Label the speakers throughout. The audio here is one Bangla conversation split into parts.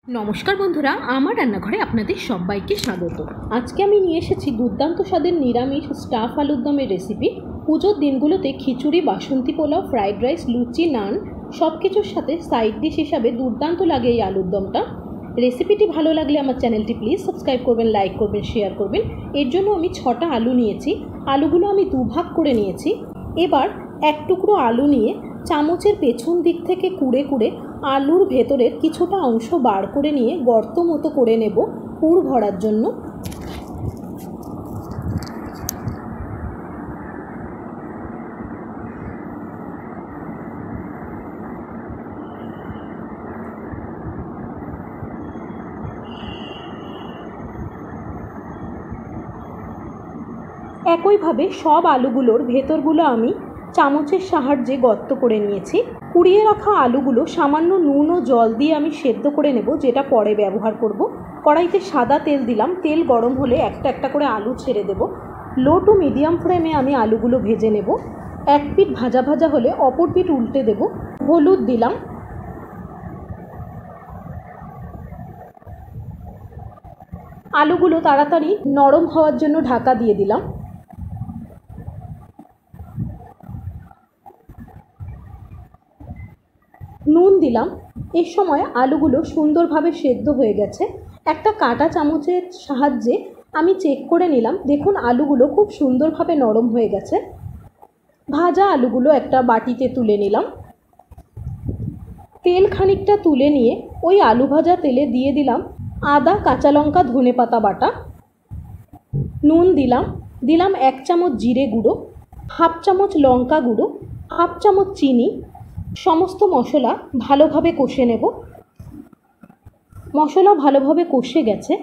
Speaker 1: নমস্কার বন্ধুরা, আমার রান্নাঘরে আপনাদের সবাইকে স্বাগত। আজকে আমি নিয়ে এসেছি দুর্দান্ত স্বাদের নিরামিষ স্টাফ আলুর দমের রেসিপি। পুজোর দিনগুলোতে খিচুড়ি, বাসন্তী পোলাও, ফ্রাইড রাইস, লুচি, নান সব কিছুর সাথে সাইড ডিশ হিসাবে দুর্দান্ত লাগে এই আলুর দমটা। রেসিপিটি ভালো লাগলে আমার চ্যানেলটি প্লিজ সাবস্ক্রাইব করবেন, লাইক করবেন, শেয়ার করবেন। এর জন্য আমি 6টা আলু নিয়েছি। আলুগুলো আমি দুভাগ করে নিয়েছি। এবার এক টুকরো আলু নিয়ে চামচের পেছন দিক থেকে কুড়ে কুড়ে আলুর ভেতরের কিছুটা অংশ বার করে নিয়ে গর্ত মতো করে নেব পুর ভরার জন্য। একইভাবে সব আলুগুলোর ভেতরগুলো আমি চামচের সাহায্যে গর্ত করে নিয়েছি। কুড়িয়ে রাখা আলুগুলো সামান্য নুন ও জল দিয়ে আমি সেদ্ধ করে নেব, যেটা পরে ব্যবহার করব। কড়াইতে সাদা তেল দিলাম। তেল গরম হলে একটা একটা করে আলু ছেড়ে দেব। লো টু মিডিয়াম ফ্লেমে আমি আলুগুলো ভেজে নেব। এক পিঠ ভাজা ভাজা হলে অপর পিঠ উল্টে দেব। হলুদ দিলাম। আলুগুলো তাড়াতাড়ি নরম হওয়ার জন্য ঢাকা দিয়ে দিলাম। নুন দিলাম। এর সময় আলুগুলো সুন্দরভাবে সেদ্ধ হয়ে গেছে। একটা কাঁটা চামচের সাহায্যে আমি চেক করে নিলাম। দেখুন, আলুগুলো খুব সুন্দরভাবে নরম হয়ে গেছে। ভাজা আলুগুলো একটা বাটিতে তুলে নিলাম। তেল খানিকটা তুলে নিয়ে ওই আলু ভাজা তেলে দিয়ে দিলাম আদা, কাঁচা লঙ্কা, ধনেপাতা বাটা। নুন দিলাম। দিলাম 1 চামচ জিরে গুঁড়ো, হাফ চামচ লঙ্কা গুঁড়ো, হাফ চামচ চিনি। সমস্ত মশলা ভালোভাবে কষে নেব। মশলা ভালোভাবে কষে গেছে।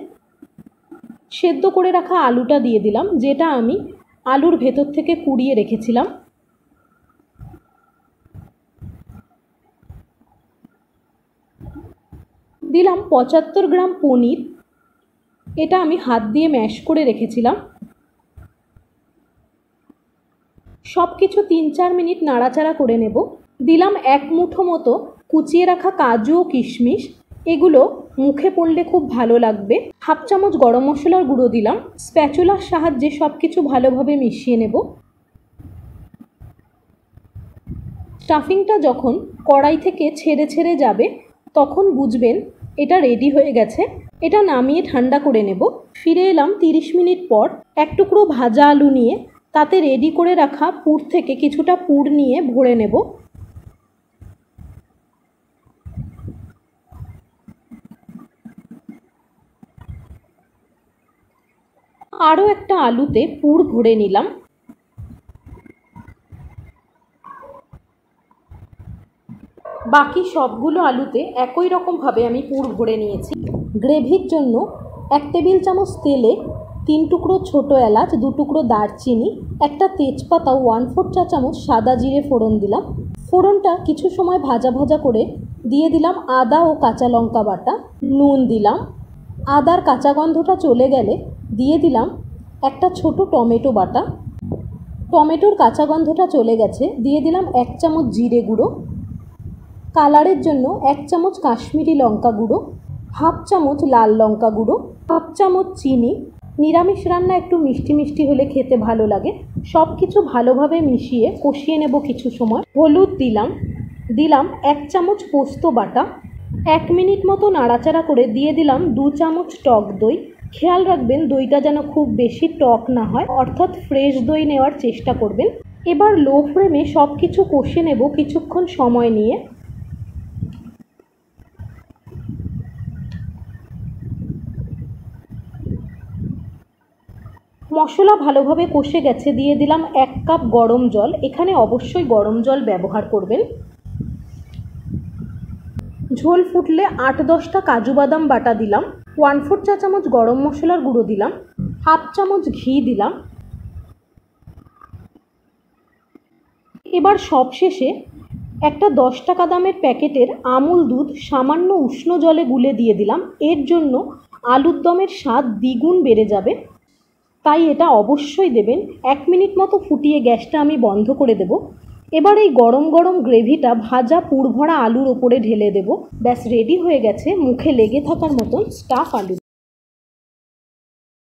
Speaker 1: সেদ্ধ করে রাখা আলুটা দিয়ে দিলাম, যেটা আমি আলুর ভেতর থেকে কুড়িয়ে রেখেছিলাম। দিলাম 75 গ্রাম পনির। এটা আমি হাত দিয়ে ম্যাশ করে রেখেছিলাম। সব কিছু 3-4 মিনিট নাড়াচাড়া করে নেব। দিলাম 1 মুঠো মতো কুচিয়ে রাখা কাজু ও কিশমিশ। এগুলো মুখে পড়লে খুব ভালো লাগবে। হাফ চামচ গরম মশলার গুঁড়ো দিলাম। স্প্যাচুলার সাহায্যে সব কিছু ভালোভাবে মিশিয়ে নেব। স্টাফিংটা যখন কড়াই থেকে ছেড়ে ছেড়ে যাবে তখন বুঝবেন এটা রেডি হয়ে গেছে। এটা নামিয়ে ঠান্ডা করে নেব। ফিরে এলাম 30 মিনিট পর। এক টুকরো ভাজা আলু নিয়ে তাতে রেডি করে রাখা পুর থেকে কিছুটা পুর নিয়ে ভরে নেব। আরও একটা আলুতে পুর ভরে নিলাম। বাকি সবগুলো আলুতে একই রকমভাবে আমি পুর ভরে নিয়েছি। গ্রেভির জন্য 1 টেবিল চামচ তেলে 3 টুকরো ছোটো এলাচ, 2 টুকরো দারচিনি, একটা তেজপাতা, 1/4 চা চামচ সাদা জিরে ফোড়ন দিলাম। ফোড়নটা কিছু সময় ভাজা ভাজা করে দিয়ে দিলাম আদা ও কাঁচা লঙ্কা বাটা। নুন দিলাম। আদার কাঁচা গন্ধটা চলে গেলে দিয়ে দিলাম একটা ছোট টমেটো বাটা। টমেটোর কাঁচা গন্ধটা চলে গেছে, দিয়ে দিলাম 1 চামচ জিরে গুঁড়ো। কালারের জন্য 1 চামচ কাশ্মীরি লঙ্কা গুঁড়ো, হাফ চামচ লাল লঙ্কা গুঁড়ো, হাফ চামচ চিনি। নিরামিষ রান্না একটু মিষ্টি মিষ্টি হলে খেতে ভালো লাগে। সব কিছু ভালোভাবে মিশিয়ে কষিয়ে নেব কিছু সময়। হলুদ দিলাম। দিলাম 1 চামচ পোস্ত বাটা। 1 মিনিট মতো নাড়াচাড়া করে দিয়ে দিলাম 2 চামচ টক দই। খেয়াল রাখবেন দইটা যেন খুব বেশি টক না হয়, অর্থাৎ ফ্রেশ দই নেওয়ার চেষ্টা করবেন। এবার লো ফ্লেমে সব কিছু কষে নেব কিছুক্ষণ সময় নিয়ে। মশলা ভালোভাবে কষে গেছে, দিয়ে দিলাম 1 কাপ গরম জল। এখানে অবশ্যই গরম জল ব্যবহার করবেন। ঝোল ফুটলে 8-10টা কাজু বাদাম বাটা দিলাম। 1/4 চা চামচ গরম মশলার গুঁড়ো দিলাম। হাফ চামচ ঘি দিলাম। এবার সবশেষে একটা 10 টাকা দামের প্যাকেটের আমুল দুধ সামান্য উষ্ণ জলে গুলে দিয়ে দিলাম। এর জন্য আলুর দমের স্বাদ দ্বিগুণ বেড়ে যাবে, তাই এটা অবশ্যই দেবেন। 1 মিনিট মতো ফুটিয়ে গ্যাসটা আমি বন্ধ করে দেব। এবার এই গরম গরম গ্রেভিটা ভাজা পুর ভরা আলুর ওপরে ঢেলে দেব। ব্যাস রেডি হয়ে গেছে মুখে লেগে থাকার মতন স্টাফ আলু।